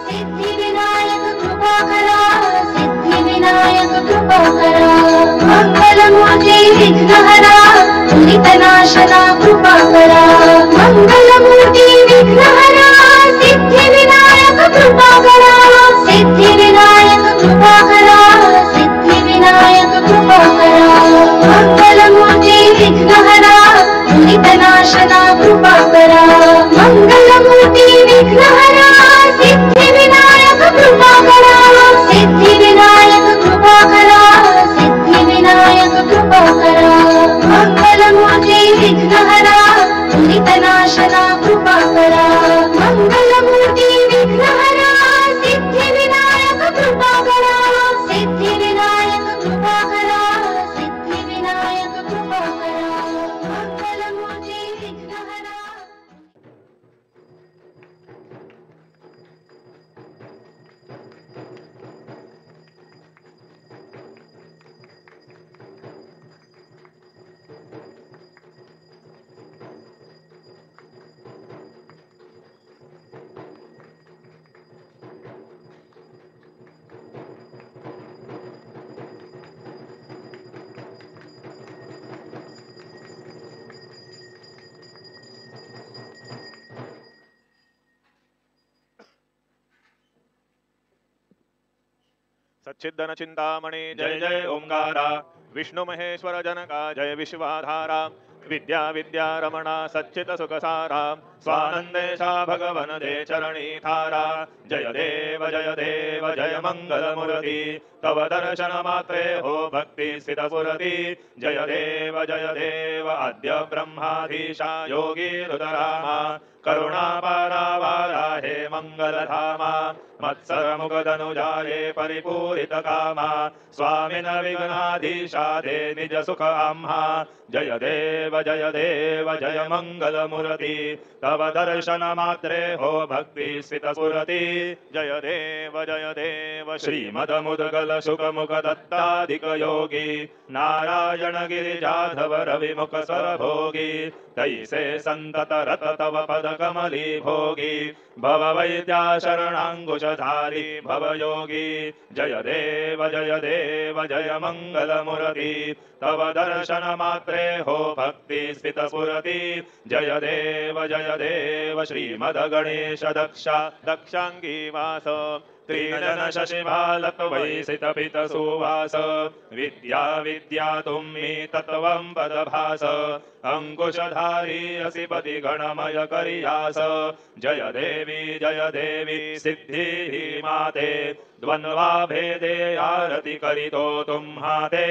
सिद्धि विनायक कृपा करा, सिद्धि विनायक कृपा करा। मंगलमूर्ती विघ्नहरा, दुरितनाशना कृपा करा। मंगलमूर्ती विघ्नहरा, सिद्धि विनायक कृपा करा, सिद्धि विनायक कृपा करा, सिद्धि विनायक कृपा करा। मंगलमूर्ती विघ्नहरा, दुरितनाशना कृपा करा। मंगलमूर्ती विघ्नहरा, सिद्धि विनायक कृपा करा, सिद्धि विनायक कृपा करा, सिद्धि विनायक कृपा करा। मंगलमूर्ती विघ्नहरा, दुरितनाशना कृपा करा। मंगलमूर्ती विघ्नहरा, सिद्धि विनायक कृपा करा, सिद्धि विनायक कृपा करा, सिद्धि विनायक कृपा करा। मंगलमूर्ती विघ्नहरा। सच्चिदन चिंतामणि जय जय ओंकारा, विष्णु महेश्वर जनका जय विश्वाधारा, विद्या विद्या रमणा सच्चित सुखसारा, स्वानंदेशा भगवन दे चरणी थारा। जय देव जय मंगल मूर्ति, तव दर्शन मात्रे हो भक्ति स्थित पुरति। जय देव आद्य ब्रह्माधीशा योगी रुद्रामा, करुणा पारावारा हे मंगलधामा। मत्सर मुगदनुजाये परिपूरित कामा, स्वामिन विघ्नाधीशा दे निज सुख आम्हा। जय देव जय मंगल मूर्ति, तव दर्शन मात्रे हो भक्ति स्थित पुरति। जय देव श्रीमद मुदगल सुख मुख दत्ताधिक योगी, नारायण गिरिजाधव रवि मुख स्वर भोगी। तैसे संतत रत तव पद कमली भोगी, भव वैद्या शरणांकुशधारी भव योगी। जय देव जय मंगल मूर्ति, तव दर्शन मात्रे हो भक्ति स्थित पुरति। जय देव श्रीमद गणेश दक्षांगी वास, त्रिनयन शशिभालक वैसित पित सुवास। विद्या तुम्ही तत्वं पदभास, अंकुशधारी असि पति गणमय करियास। जय देवी सिद्धि माते, द्वंद्वा भेदे आरती करितो तुम्हाते।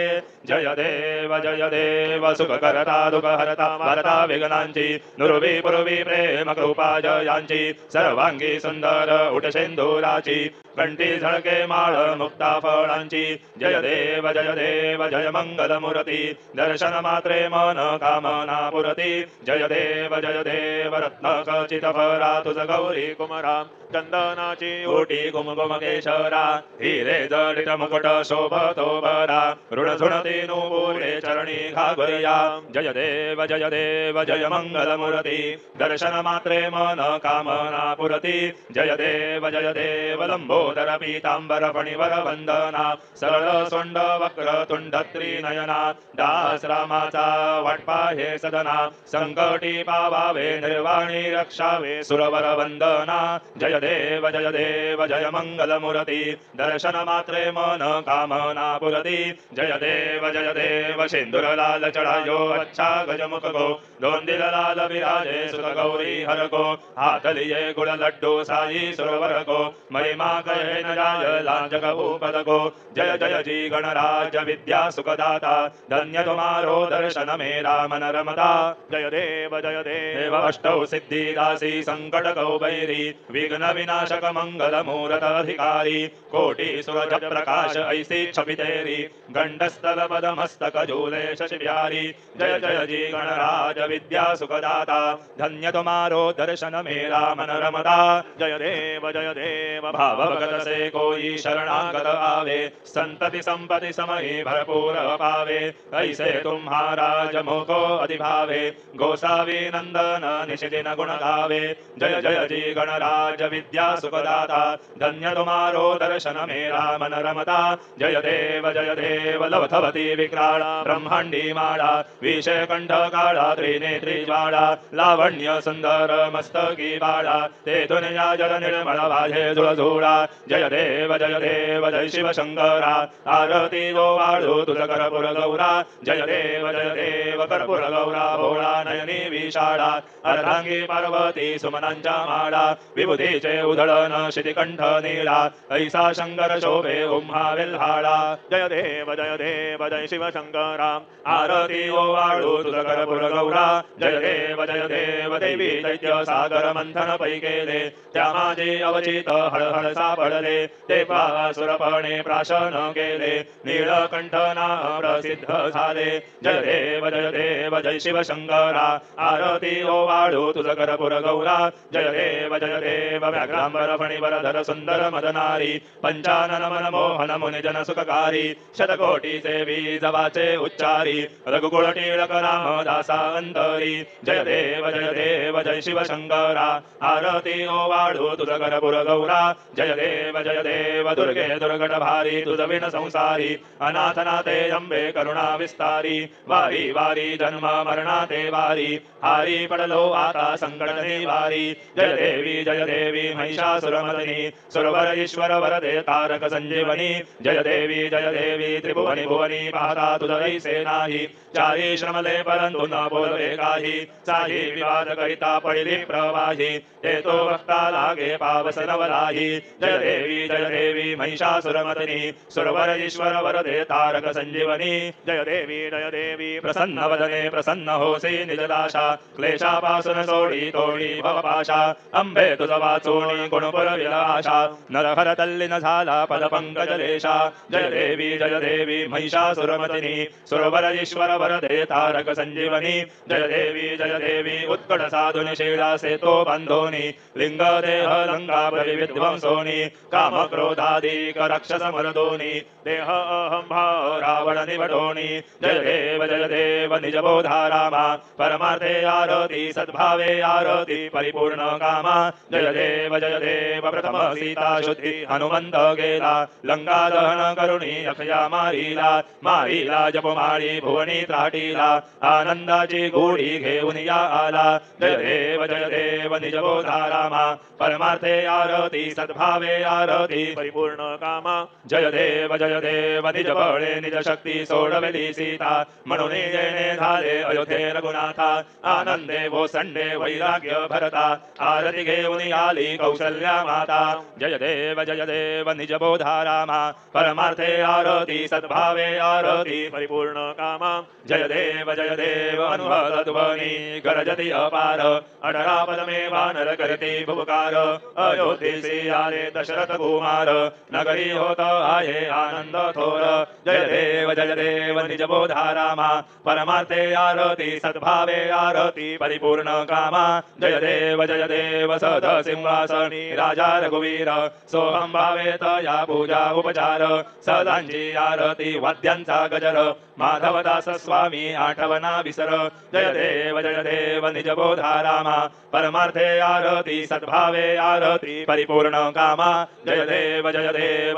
जय देव सुख करता दुख हरता वारता विघ्नांची, नुरवी पुरवी प्रेम कृपा जयांची। सर्वांगी सुंदर उठ सिंधुराची, कंठी झळके माळ मुक्ता फळांची। जय देव जय मंगल मूर्ति, दर्शन मात्रे मन कामना पुरती। जय देव रत्न खचित फरा तुझ गौरी कुमरा, चंदनाची ओटी कुमकुम केशरा। हिरे जडित मुकुट शोभतो बरा, ऋण झुणती नुपुरे चरणी घागरिया। जय देव जय मंगल मूर्ति, दर्शन मात्रे मन कामना पुरती। जय देव लंबोदर पीतांबर फणिवर वंदना, सरळ सोंड वक्र तुंड त्रिनयना। दास रामाचा वाटपाहे सदना, संकटी पावावे निर्वाणी रक्षावे सुरवर वंदना। जय देव जय मंगल मूर्ति, दर्शन मात्रे मन कामना पुरती। जय देव सिंदूर लाल चढ़ायो अच्छा गजमुख को, दोंदिल लाल विराजे सुत गौरी हर को। हाथ लिए गुड़ लड्डू साई सुरवर को, महिमा कहे न जाय लाज कपूपद को। जय जी गणराज विद्या सुखदाता, धन्य तुम्हारो दर्शन मेरा मन रमता। जय देव अष्टौ सिद्धि दासी संकट कौ बैरी, विघ्न विनाशक मंगल मूरत अधिकारी। कोटि सुरज प्रकाश ऐसी छवि तेरी, गंडस्थल पद मस्तक झूले शशि बिहारी। जय जी गणराज विद्या सुखदाता, धन्य तुम्हारो दर्शन मेरा मन रमता। जय देव भाव अवगत से कोई शरणागत आवे, संतति संपत्ति समय भरपूर पावे। ऐसे तुम्हारा जमो को अधिभावे, गोसावी नंदन निशिदिन गुण गावे। जय जय जी गणराज विद्या सुखदाता, धन्य तुम्हारो दर्शन मेरा मन रमता। जय देव लवथवती विक्राळ ब्रह्मांडी माळा, विषय कंठ काळा त्रिनेत्री ज्वाळा। लावण्य सुंदर मस्तकी बाळा, ते दुनिया जल निर्मळ वाजे झुळझुळा। जय देव जय शिव शंकरा, आरती गो वाळू तुझ कर्पूर गौरा। जय देव कर्पूर गौरा भोळा नयनी विशाळा, अर्धांगी पार्वती सुमनांच्या माळा। विभूतीचे उधळण शितिकंठ नीळा, ऐसा शंकर शोभे उम्हा वेल्हाळा। जय देव जय शिव शंकरा, आरती गो वाळू तुझ कर्पूर गौरा। जय देव देवी दैत्य सागर मंथन पै केले, त्या माझे अवचित हळहळ सापडले। ते पासुरपणे प्राशन केले, नीळकंठ नाम प्रसिद्ध झाले। जय देव जय शिव शंकरा, आरती ओ वाळू तुझ कर्पूर गौरा। जय देव व्याघ्रांबर फणीवर धर सुंदर मदनारी, पंचानन मन मोहन मुनि जन सुखकारी। शतकोटी सेवी जवाचे उच्चारी, रघुकुळ टिळक रामदासा अंतरी। जय देव जय शिव शंकरा, आरती ओ वाळू तुझ कर्पूर गौरा। जय देव दुर्गे दुर्गट भारी, तुझ विण संसारी। अनाथनाथे अंबे करुणा विस्तारी, वारी वारी जन्म मरणाते वारी। हारी पडलो आता संकट निवारी, जय देवी महिषासुरमर्दिनी। सुरवर ईश्वर वरदे तारक संजीवनी। जय देवी त्रिभुवनी भुवनी, पाहता तुझ ऐसे नाही। चारी श्रमले परंतु न बोलवे काही, चाही विवाद करिता पडिली प्रवाही। ते तो भक्ता लागे पावस नवलाही। जय देवी महिषासुरमर्दिनी, सुरवर ईश्वर वरदे तारक संजीवनी। जय देवी प्रसन्न वदने प्रसन्न होसी निजदाशा। क्लेशापासून सोडी तोडी भवपाशा, अंबे तुझ वाचूनी गुणपुर विलाशा। नरहर तल्लीन झाला पद पंकजलेशा। जय देवी महिषासुरमर्दिनी, सुरवर ईश्वर वरदे तारक संजीवनी। जय देवी उत्कट साधुनि शीला सेतो बांधोनी। लिंग देह लंका विध्वंसोनी, काम क्रोधादिक राक्षस मर्दोनी। देह अहं भाव रावण निवडोनी। जय देव निज बोधा रामा, परमार्थे आरती सद्भावे आरती परिपूर्ण कामा। जय देव प्रथम सीता शुद्धि हनुमंत गेला। लंका दहन करुणी अखया मारीला जपमाळी भुवनी त्राटीला। आनंदाची गोडी घेऊन या आला। जय देव निज बोधा रामा, परमार्थे आरती सद्भावे आरती परिपूर्ण कामा। जय देव निज बळे निज शक्ती सोडवली सीता। म्हणून येणे झाले अयोध्ये रघुनाथा, आनंदे भोसंडे वैराग्य भरता। आरती घेऊन आली कौशल्या माता। जय देव निज बोधा रामा, परमार्थे आरती सद्भावे आरती परिपूर्ण कामा। जय देव अनुहत ध्वनी गरजती अपार। अडरा पदमे वानर करते भुवकार। अयोध्येसी आले दशरथ कुमार, नगरी होत आहे आनंद थोर। जय देव निज बोधा रामा, परमार्थे आरती सद्भावे आरती परिपूर्ण कामा। जय देव सद सिंहासनी राजा रघुवीर। सोहम भावे तया पूजा उपचार, सदांची आरती वाद्यांचा गजर। माधवदास स्वामी आठवना विसर। जय देव निज बोधा रामा, परमार्थे आरती सद्भावे आरती परिपूर्ण कामा। जय देव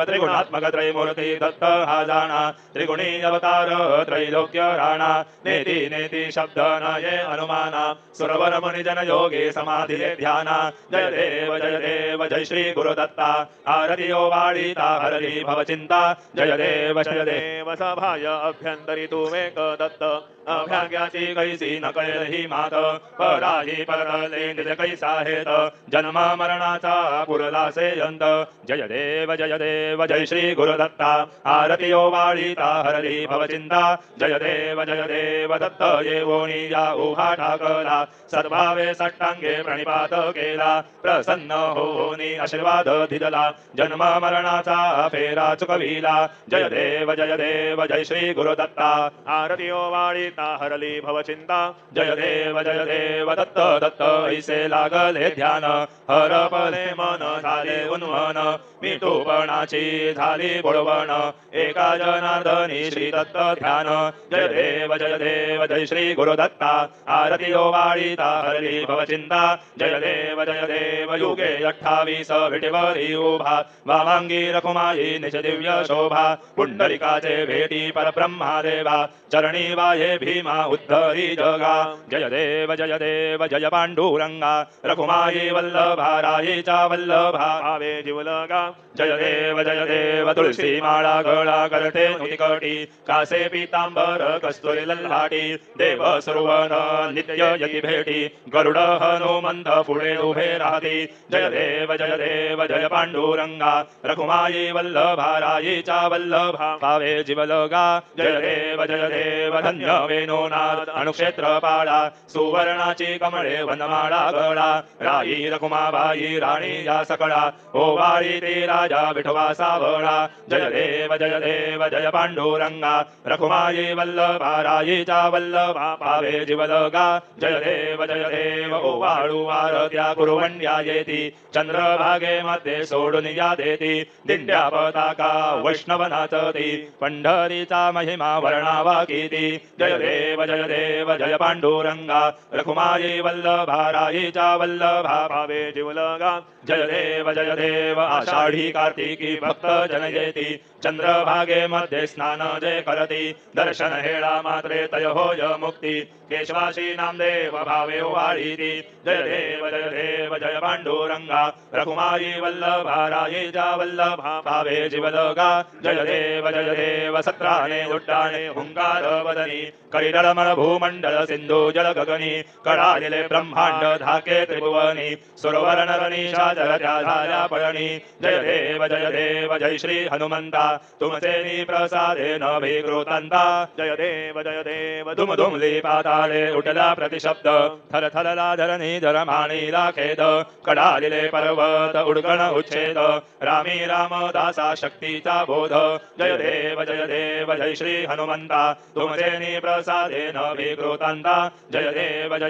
त्रिगुणात्मक त्रयमूर्ती दत्त हा जाणा। त्रिगुणी अवतार त्रैलोक्य राणा, नेती शब्द न ये अनुमाना। सुरवर मुनि जन योगी समाधी ध्याना। जय देव जय श्री गुरुदत्ता, आरती ओ वाळीता हरली भवचिंता। जय देव सभाय अभ्यंतरी तू वेक दत्त। अभ्याग्याची कैसी न कळही मात, पराही परले निज कैसा हेत। जन्म मरणाचा पुरला से अंत। जय देव जय श्री गुरुदत्ता, आरती ओ वाळीता हरली भवचिंता। जय देव दत्त येवोनी या उहा टाकला। सद्भावे सट्टांगे प्रणिपात केला, प्रसन्न होनी आशीर्वाद दिदला। जन्म मरणाचा फेरा चुकविला। जय देव जय श्री गुरुदत्ता, आरती ओ वाळीता हरली भवचिंता। जय देव दत्त ऐसे लागले ध्यान। हरपले मन झाले उन्मन मिठूपणाची झाली बुडवण एका जनार्दनी श्री दत्त ध्यान जय देव जय श्री गुरुदत्ता आरती ओवाळीता हरली भवचिंता जय देव युगे 28 विटेवरी उभा वामांगी रखुमाई निज दिव्य शोभा पुंडलिकाचे भेटी परब्रह्मा देवा चरणी वाये भीमा उद्धरी जगा जय देव जय पांडुरंगा रखुमाई वल्लभा रायीचा वल्लभा भावे जीवलगा जय देव तुळसी माळा गळा करते नुतिकटी कासे पीतांबर कस्तुरी लल्हाटी देव सर्वन नित्य यती भेटी गरुड हनुमंत पुढे उभे राहती जय देव जय पांडुरंगा रखुमाई वल्लभा रायीचा वल्लभा भावे जीवलगा जय देव धन्य वेणुनाद अणुक्षेत्र पाळा सुवर्णाची कमळे वनमाळा गळा राई रखुमाबाई राणी या सकळा ओवाळी ते राजा विठवा सावळा जय देव जय पांडुरंगा रखुमाई वल्लभा रायीचा वल्लभा भावे जीवलगा जय देव ओवाळू आरत्या कुरुवंड्या येती चंद्रभागे मध्ये सोडून या देती दिंड्या पताका वैष्णव नाचती पंढरीचा महिमा वर्णावा कीती जय देव जय पांडुरंगा रखुमाई वल्लभा रायीचा वल्लभा भावे जीवलगा जय देव आषाढी कार्तिकी भक्त जन येती चंद्रभागे मध्ये स्नान जय करती दर्शन हेळा मात्रे तय होय मुक्ती केशवाशी नामदेव भावे वाळीती जय देव जय पांडुरंगा रखुमाई वल्लभा रायीचा वल्लभा भावे जीवलगा जय देव सत्राने उड्डाणे हुंकार वदनी करिडळमळ भूमंडल सिंधू जल गगनी कडालेले ब्रह्मांड धाके त्रिभुवनी सुरवर नरनीशा जलत्या झाल्या पळणी जय देव जय श्री हनुमंता तुमचे प्रसादे न विकृतांता जय देव धुम धुमली पाताळे उठला प्रतिशब्द थर थरला धरणी धरमाणीला खेद कडालेले पर्वत उडगण उच्छेद रामी रामदासा शक्तीचा बोध जय देव जय श्री हनुमंता तुमचे प्रसादे न विकृतांता जय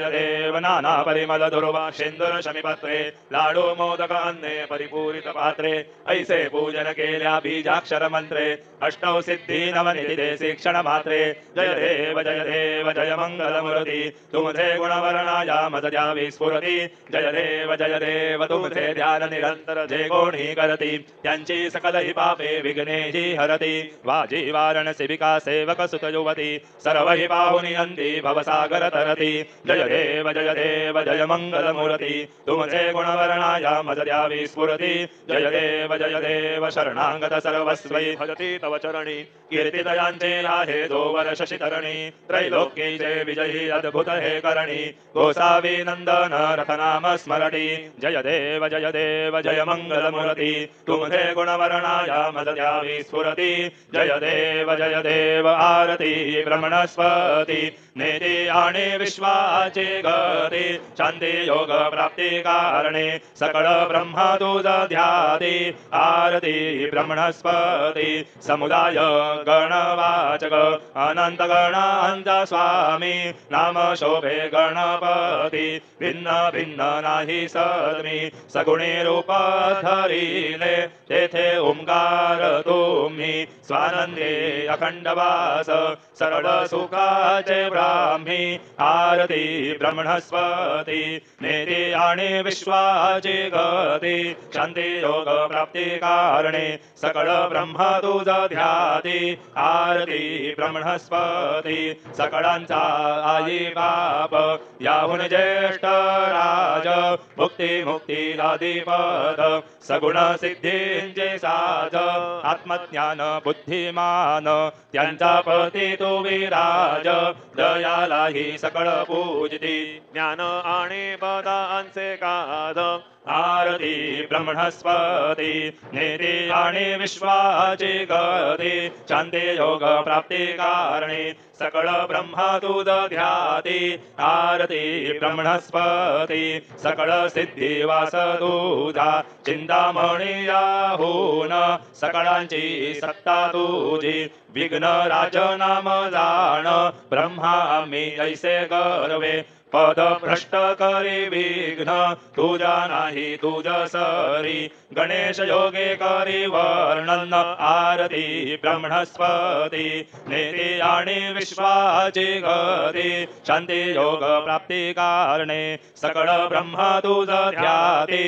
देव नाना परिमल दुर्वा शेंदुर शमीपत्रे लाडू मोदक अन्ने परिपूरित पात्रे ऐसे पूजन केल्या बीजाक्षर मंत्रे अष्टौ सिद्धी नवनिधि शिक्षण मात्रे जय देव जय मंगल मूर्ती तुमचे गुणवर्णाया मज द्यावी स्फुरती जय देव तुमचे ध्यान निरंतर जे कोणी करती त्यांची सकल ही पापे विघ्नेची हरती वाजी वारणसी विका सेवक सुत युवती सर्व ही पाहुनी अंती भवसागर तरती जय देव जय मंगल मूर्ती तुमचे गुणवर्णाया मज द्यावी स्फुरती जय देव शरणागत सर्वस्वै भजती तव चरणी कीर्तिदयांचे आहे दोवर शशिधरणी त्रैलोक्यैचे विजयी अद्भुत हे करणी गोसावी नंदन रथनाम स्मरणी जय देव जय मंगल मूर्ती तुमचे गुणवर्णाया मज द्यावी स्फुरती जय देव आरती ब्रह्मणस्पती नेती आणि विश्वाचे गती शांती योग प्राप्ती कारणे सकळ ब्रह्म तुझ ध्याती आरती ब्रह्मणस्पती समुदाय गणवाचक अनंत गणांचा स्वामी नाम शोभे गणपती भिन्न भिन्न नाही सद्मी सगुणी रूप धरिले तेथे ओंकार तुम्ही स्वानंदे अखंडवास सरळ सुखाचे ब्राह्मी आरती ब्रह्मणस्पती नेती आणि विश्वाची गती शांती योग प्राप्ती कारणे सकळ ब्रह्म तुझ ध्याती आरती ब्रह्मणस्पती सकळांचा आई बाप याहून ज्येष्ठ राज मुक्ती लादीपद सगुण सिद्धींचे साध आत्मज्ञान बुद्धिमान त्यांचा पती तो विराज दयालाही सकळ पूजती ज्ञान आणि पदांचे काद आरती ब्रह्मणस्पती नेती आणि विश्वाची गती शांती योग प्राप्ती कारणे सकळ ब्रह्म तुझ ध्याती आरती ब्रह्मणस्पती सकळ सिद्धी वास तुझा चिंतामणी याहून सकळांची सत्ता तुझी विघ्न राज नाम जाण ब्रह्मा मी ऐसे गर्वे पद भ्रष्ट करी विघ्न तुझा नाही तुझ सरी गणेश योगे करी वर्णन आरती ब्रह्मणस्पती नेती आणि विश्वाची गती शांती योग प्राप्ती कारणे सकळ ब्रह्म तुझ ध्याती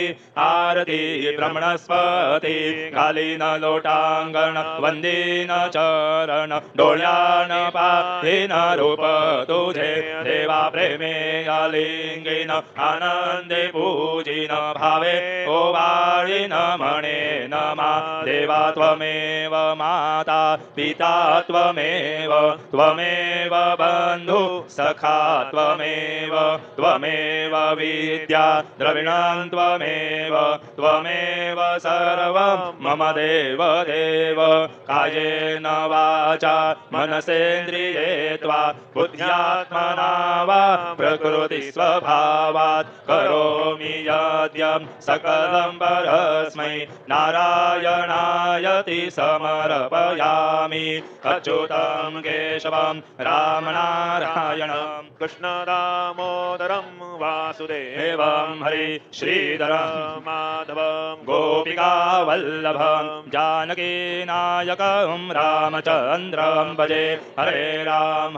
आरती ब्रह्मणस्पती घालीन लोटांगण वंदीन चरण डोळ्यान पाहीन रूप तुझे देवा प्रेमे आलिंगीन आनंदे पूजिन भावे ओवाळीन म्हणेन मा देवा त्वमेव माता पिता त्वमेव त्वमेव बंधु सखा त्वमेव त्वमेव विद्या द्रविणं त्वमेव त्वमेव सर्वं मम देव देव कायेन वाचा मनसेन्द्रिये त्वा बुद्ध्यात्मना वा प्रकृति स्वभावात् करोमि यद्यं सकलं परस्मै नारायणायति समर्पयामि अच्युतं केशवं रामनारायणं कृष्णदामोदरं वासुदेवं हरि श्रीधरं माधवं गोपिका वल्लभं जानकीनायकं रामचन्द्रं भजे हरे राम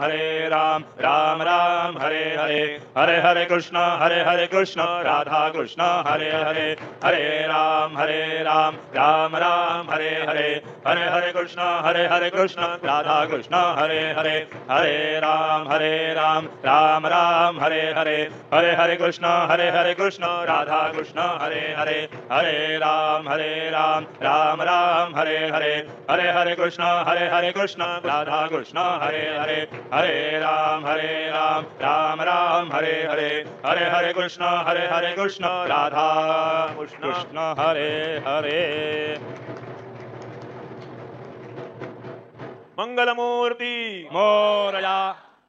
राम राम हरे हरे हरे हरे कृष्ण राधा कृष्ण हरे हरे हरे राम राम राम हरे हरे हरे हरे कृष्ण राधा कृष्ण हरे हरे हरे राम राम राम हरे हरे हरे हरे कृष्ण राधा कृष्ण हरे हरे हरे राम राम राम हरे हरे हरे हरे कृष्ण राधा कृष्ण हरे हरे हरे राम राम राम हरे हरे हरे हरे कृष्ण राधा कृष्ण हरे हरे मंगलमूर्ति मोरया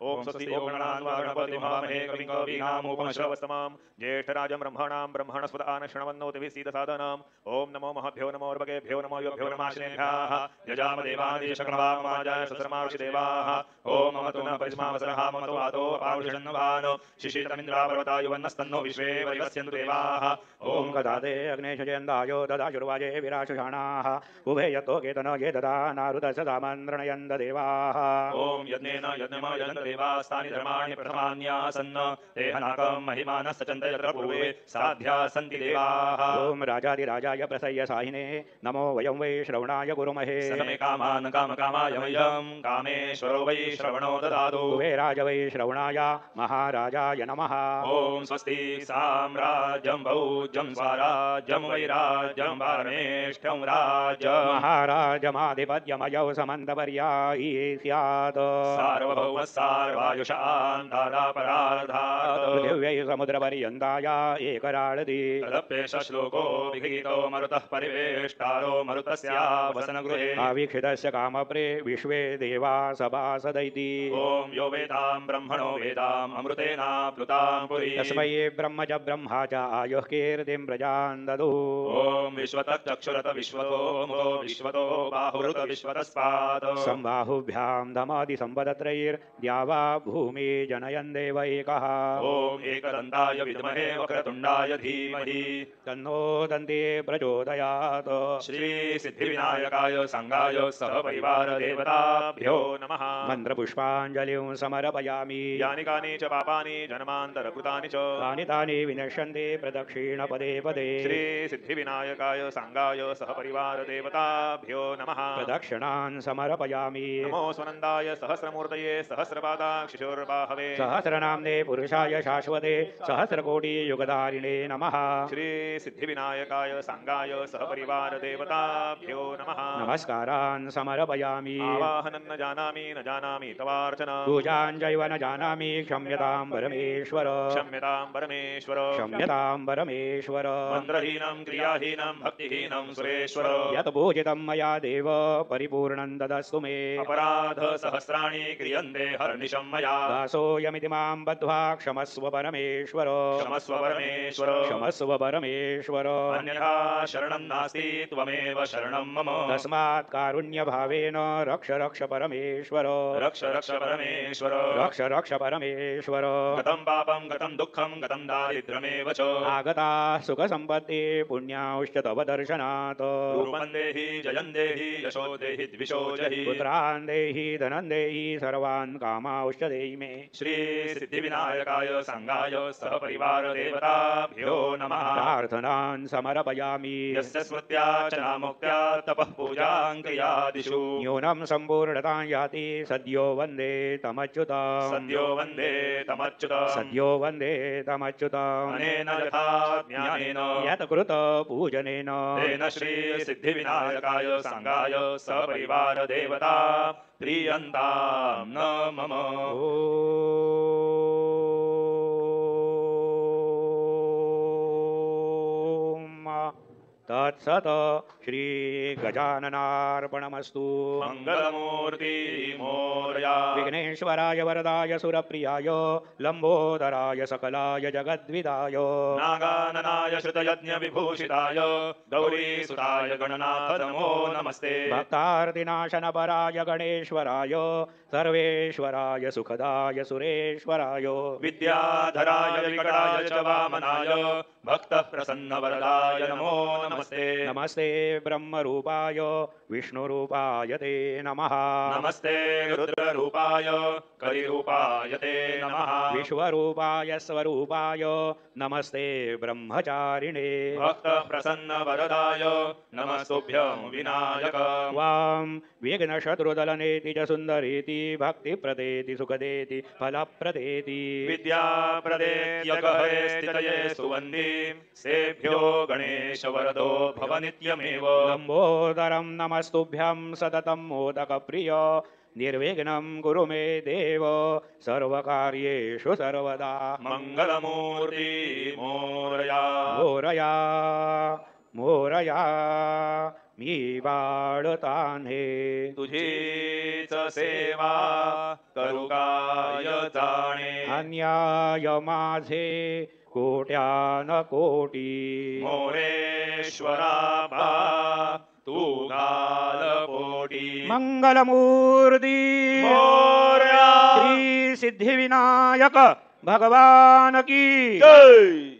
ओम स्वस्ति ओम गणपति महामहे कविं कवीनामुपमश्रवस्तमां ज्येष्ठराजं ब्रह्मणां ब्रह्मणस्पत आनशृण्वन्नोति सीदसादनाम् ओम नमो महभ्यो नमो ऋभ्यो नमो योभ्यो नमाश्रेभ्यः यजाम देवादिशकर्मामाजाय ससर्माविषदेवाः ओम मम तु न परिस्मावसरः मम तु आतो पावृषन्नवान् शिशितमिन्द्रापर्वता युवन्नस्तन्नो विश्वे वैवस्यन्तु देवाः ओम गदादे अग्नेशजेन्दायो ददाशुर्वाजे विराशुषाणाः उभे यतो केतन ये ददा नारुदशदामन्त्रणयन्द देवाः ओम यज्ञेन यज्ञमयन्त देवास्तानि धर्माणि प्रथमान्यासन्न देहनाकं महिमानश्च यत्र पूर्वे साध्या सन्ति देवाः ओम राजाधिराजाय प्रसय्य साहिने नमो वयं वै श्रवणाय गुरुमहे समे कामान् कामकामाय मह्यं कामेश्वरो वै श्रवणो ददातु कुबेराज वै श्रवणाय महाराजाय नमः ओम स्वस्ति साम्राज्यं भौज्यं स्वराज्यं वैराज्यं वारमेष्ठं राज्यं महाराजमाधिपत्यमयौ समन्तपर्यायी स्यात् सार्वभौमः सार्वायुषान्तारापराधात् पृथिव्यै समुद्रपर्यन्ताय एकराळति तदप्येष श्लोको विहितो मरुतः परिवेष्टारो मरुतस्यावसनगृहे आवीक्षितस्य कामप्रे विश्वे देवा सभासदैति ओम यो वेदां ब्रह्मणो वेदाम् अमृतेनाप्लुतां पुरीं तस्मै ब्रह्म च ब्रह्मा च आयुः कीर्तिं प्रजान् ददुः ओम विश्वतश्चक्षुरत विश्वतो मुखो विश्वतो बाहुरुत विश्वतस्पात् संबाहुभ्यां धमादिसम्पदत्रैर्द्यावा भूमि जनयन् देव एकः ओम एकदन्ताय विद्महे वक्रतुण्डाय धीमहि तन्नो दन्ते प्रचोदयात् श्री सिद्धिविनायकाय संगाय सह परिवार देवताभ्यो नमः मन्त्रपुष्पाञ्जलिं समर्पयामि यानि कानि च पापानि जन्मान्तरकृतानि च तानि तानि विनश्यन्ते प्रदक्षिणपदे पदे श्री सिद्धिविनायकाय सांगाय सहपरिवार देवताभ्यो नमः प्रदक्षिणान् समर्पयामि नमो स्वनन्दाय सहस्रमूर्तये सहस्रपादाक्षिशोर्बाहवे सहस्रनाम्ने पुरुषाय शाश्वते सहस्रकोटियुगधारिणे नमः श्री सिद्धिविनायकाय सांगाय सहपरिवार देवताभ्यो नमः नमस्कारान् समर्पयामि आवाहनं न जानामि तवार्चन पूजाञ्चैव न जानामि क्षम्यतां परमेश्वर क्षम्यतां परमेश्वर क्षम्यतां परमेश्वर मन्त्रहीनं क्रियाहीनं भक्तिहीनं सुरेश्वर यत् पूजितं मया देव परिपूर्णं ददस्तु मे अपराध सहस्राणि क्रियन्ते निशं मया दासोऽयमिति मां बद्ध्वा क्षमस्व परमेश्वर क्षमस्व परमेश्वर क्षमस्व परमेश्वर अन्यथा शरणं नास्ति त्वमेव शरणं मम तस्मात् कारुण्यभावेन रक्ष रक्ष परमेश्वर रक्ष रक्ष परमेश्वर रक्ष रक्ष परमेश्वर गतं पापं गतं दुःखं गतं दारिद्र्यमेव च आगता सुखसम्पत्ति पुण्याश्च तव दर्शनात् रूपं देहि जयं देहि यशो देहि द्विषो जहि पुत्रान् देहि धनं देहि सर्वान् कामाश्च देहि मे श्री सिद्धिविनायकाय संगाय सहपरिवार देवताभ्यो नमः प्रार्थनान् समर्पयामि यस्य स्मृत्यार्चना मुक्त्या तपः पूजां क्रियादिषु न्यूनं सम्पूर्णतां याति सद्यो वन्दे तमच्युतम् सद्यो वन्दे तमच्युतम् सद्यो वन्दे तमच्युतम् अनेन यथा ज्ञानेन यत् कृत पूजनेन तेन श्री सिद्धिविनायकाय संगाय सपरिवार देवता प्रीयन्तां न मम तत्सत श्री गजाननार्पणमस्तु मंगलमूर्ति मोरया विघ्नेश्वराय वरदाय सुरप्रियाय लंबोदराय सकलाय जगद्विदाय नागाननाय श्रुतयज्ञ विभूषिताय गौरीसुताय गणनाथ नमो नमस्ते भक्तार्तिनाशनपराय गणेश्वराय सर्वेश्वराय सुखदाय सुरेश्वराय विद्याधराय विकटाय च वामनाय भक्तः प्रसन्नवरदाय नमो नमस्ते नमस्ते ब्रह्मरूपाय विष्णुरूपाय ते नमः नमस्ते रुद्ररूपाय कलिरूपाय ते नमः विश्वरूपाय स्वरूपाय नमस्ते ब्रह्मचारिणे भक्तः प्रसन्नवरदाय नमस्तुभ्यं विनायक वां विघ्नशत्रुदलनेति च सुन्दरेति भक्तिप्रदेति सुखदेति फलप्रदेति विद्याप्रदेत्यगहरे स्थितये सुवन्दी सेभ्यो गणेश वरदो भव नित्यमेव लम्बोदरं नमस्तुभ्यं सततं मोदकप्रिय निर्विघ्नं कुरु मे देव सर्वकार्येषु सर्वदा मंगलमूर्ति मोरया मोरया मोरया मी बाळतान्हे तुझीच सेवा करू काय जाणे अन्याय माझे कोट्यान कोटी मोरेश्वरा बा तू घाल पोटी मंगलमूर्ती मोरया श्री सिद्धिविनायक भगवान की जय